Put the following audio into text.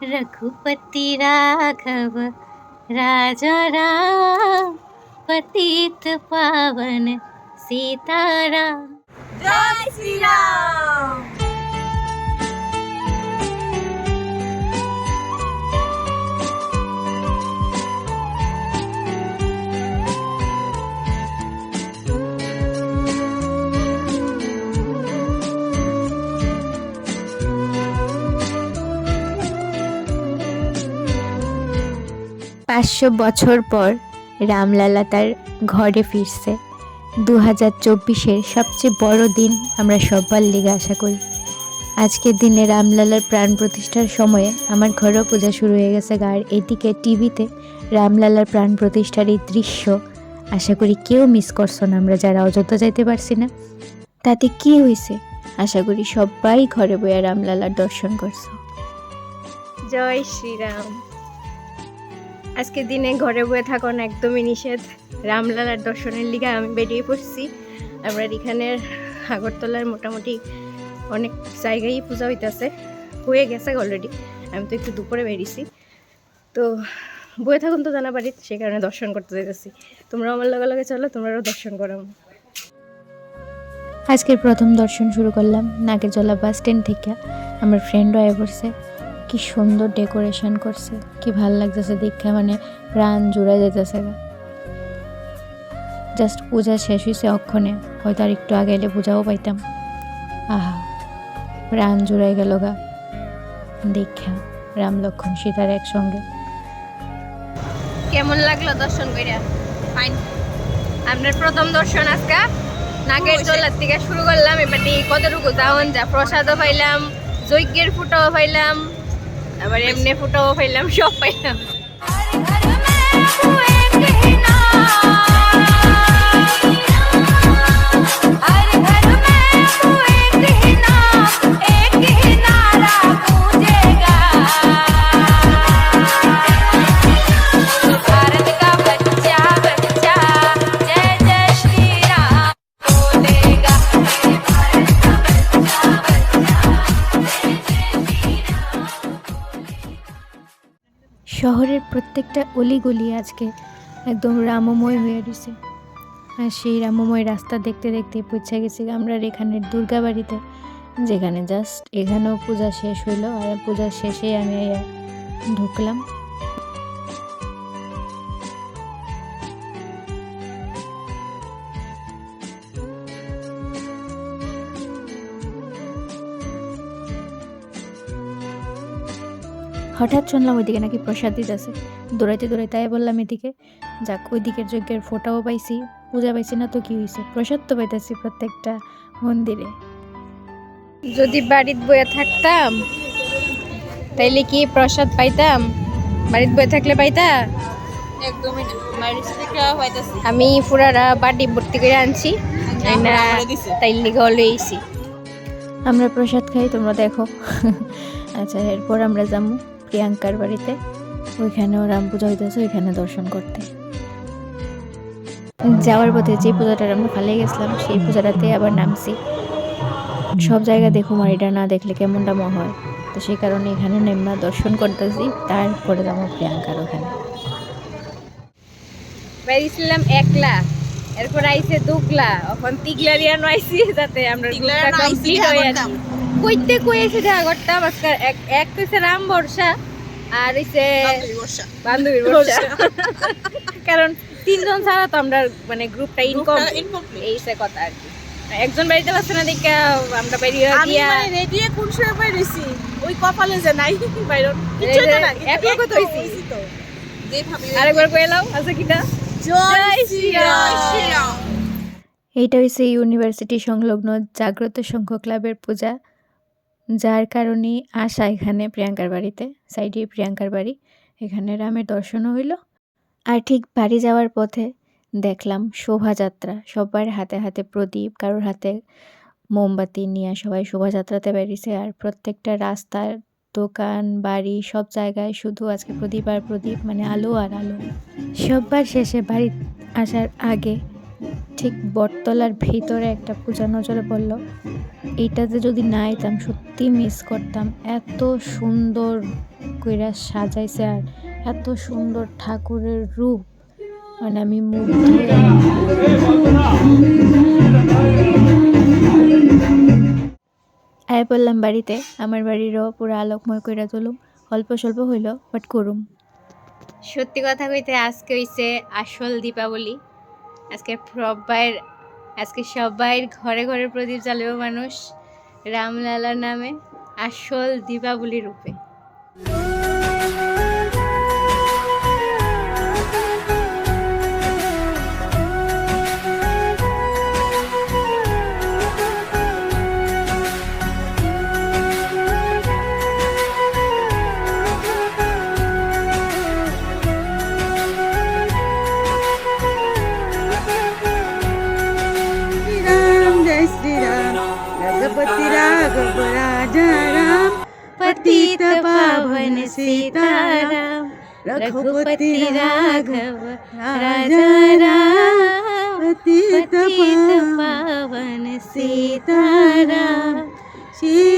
रघुपति राघव राजा राम, पतित पावन सीताराम। जय श्री राम। পাঁচশো বছর পর রামলালা তার ঘরে ফিরছে। 2024-এর সবচেয়ে বড় দিন আমরা সবার লিগে আশা করি। আজকের দিনে রামলালার প্রাণ প্রতিষ্ঠার সময়ে আমার ঘরেও পূজা শুরু হয়ে গেছে। আর এদিকে টিভিতে রামলালার প্রাণ প্রতিষ্ঠার এই দৃশ্য আশা করি কেউ মিস করছো না। আমরা যারা অযোধ্যা যাইতে পারছি না, তাতে কি হয়েছে, আশা করি সবাই ঘরে বইয়া রামলালার দর্শন করছো। জয় শ্রীরাম। আজকের দিনে ঘরে বয়ে থাকুন একদমই নিষেধ। রামলালার দর্শনের লিগে আমি বেরিয়ে পড়ছি। আমরা এখানের আগরতলার মোটামুটি অনেক জায়গায় পূজা হইতেছে, হয়ে গেছে অলরেডি। আমি তো একটু দুপুরে বেরিয়েছি, তো বয়ে থাকুন তো জানা বাড়ি, সেই কারণে দর্শন করতে যেতেছি। তোমরাও আমার লগে লগে চলো, তোমরাও দর্শন করো। আজকের প্রথম দর্শন শুরু করলাম নাগেরজলা বাস স্ট্যান্ড থেকে। আমার ফ্রেন্ডও আয় পড়ছে। কি সুন্দর ডেকোরেশন করছে, কি ভাল লাগতেছে দেখে, মানে প্রাণ জুড়ে যেতেছে। জাস্ট পূজা শেষ হয়েছে অক্ষণে, হয়তো আর একটু আগে এলে পূজাও পাইতাম। আহা, প্রাণ জুড়াই গেল গা দেখা রাম লক্ষ্মণ সীতার একসঙ্গে। কেমন লাগলো দর্শন কইরা? ফাইন। আমরা প্রথম দর্শন আজকে নাগেরজলার থেকে শুরু করলাম। এবার কতটুকু যাওন যা, প্রসাদও পাইলাম, যজ্ঞের ফুটাও পাইলাম, আবার এমনি ফুটাও পাইলাম, সব পাইলাম। শহরের প্রত্যেকটা অলিগলি আজকে একদম রামময় হয়ে রয়েছে। আর সেই রামময় রাস্তা দেখতে দেখতে পৌঁছে গেছি আমরা এখানের দুর্গাবাড়িতে, যেখানে জাস্ট এখানেও পূজা শেষ হইলো। আর পূজার শেষে আমি ঢুকলাম। হঠাৎ শুনলাম ওইদিকে নাকি প্রসাদ দিতেছে। দৌড়াইতে দৌড়াইতে তাই বললাম এদিকে, যাক ওই দিকের যজ্ঞের ফোটাও পাইছি, পূজা পাইছি না তো কি হয়েছে, প্রসাদ তো পাইতেছি প্রত্যেকটা মন্দিরে। যদি বাড়িতে বয়ে থাকতাম তাইলে কি প্রসাদ পাইতাম? বাড়িতে বয়ে থাকলে পাইতা? একদমই না। আমি পুরারা বাটি ভর্তি করে আনছি, তাই লিগে লইছি। আমরা প্রসাদ খাই, তোমরা দেখো। আচ্ছা, এরপর আমরা যাবো প্রিয়াঙ্কার বাড়িতে। ওইখানেও রাম পূজা হইতেছে, ওইখানে দর্শন করতে। যাওয়ার পথে যে পূজাটা আমরা ফালে গেছিলাম, সেই পূজাটাতে আবার নামছি। সব জায়গা দেখুম আর এটা না দেখলে কেমনটা মনে হয়, তো সেই কারণে এখানে নেমা দর্শন করতেছি, তারপরে যাবো প্রিয়াঙ্কার ওখানে। বেরিয়েছিলাম একলা, এরপর আইছে দুগলা, এখন তিগলারিয়ানো আইছি, যাতে আমরা গ্রুপটা কমপ্লিট হয়ে আসি। কইতে কইছে দেখা করতাম আজকে এক কইছে রাম বর্ষা আর হইছে বান্ধবীর বর্ষা। কারণ তিনজন ছাড়া তো আমরা মানে গ্রুপটা ইনকমপ্লিট, এইসে কথা আর কি। একজন বাড়িতে পারছে না দেখে আমরা বেরিয়ে গিয়া রেডি কোন সময় বেরিয়েছি, ওই কপালে যে নাই বাইরন কিছু না, এক লোক তো হইছি তো। যে ভাবি আরেকবার কইলাও আছে কিটা। জয় শ্রী রাম। এইটা হইছে ইউনিভার্সিটি সংলগ্ন জাগ্রত সংঘ ক্লাবের পূজা, যার কারণে আসা এখানে প্রিয়াঙ্কার বাড়িতে। সাইডে প্রিয়াঙ্কার বাড়ি, এখানে রামের দর্শনও হইল। আর ঠিক বাড়ি যাওয়ার পথে দেখলাম শোভাযাত্রা, সবার হাতে হাতে প্রদীপ, কারোর হাতে মোমবাতি নিয়ে সবাই শোভাযাত্রাতে বেরিয়েছে। আর প্রত্যেকটা রাস্তার, দোকান, বাড়ি, সব জায়গায় শুধু আজকে প্রদীপ আর প্রদীপ, মানে আলো আর আলো। সববার শেষে বাড়ি আসার আগে ঠিক বটতলার ভিতরে একটা পূজা নজরে পড়ল। এইটাতে যদি না আইতাম সত্যি মিস করতাম। এত সুন্দর কইরা সাজাইছে আর এত সুন্দর ঠাকুরের রূপ, মানে আমি মুগ্ধ হয়ে আয় পড়লাম বাড়িতে। আমার বাড়িরও পুরো আলোকময় কইরা তুলুম, অল্প স্বল্প হইল বাট করুম। সত্যি কথা কইতে আজকে হইছে আসল দীপাবলি। আজকে সবাই ঘরে ঘরে প্রদীপ জ্বালাবে মানুষ রামলালার নামে, আসল দীপাবলি রূপে। जय श्री राम रघुपति राघव राजा राम पतित पावन सीताराम, रघुपति राघव राजा राम, पतित पावन सीताराम। श्री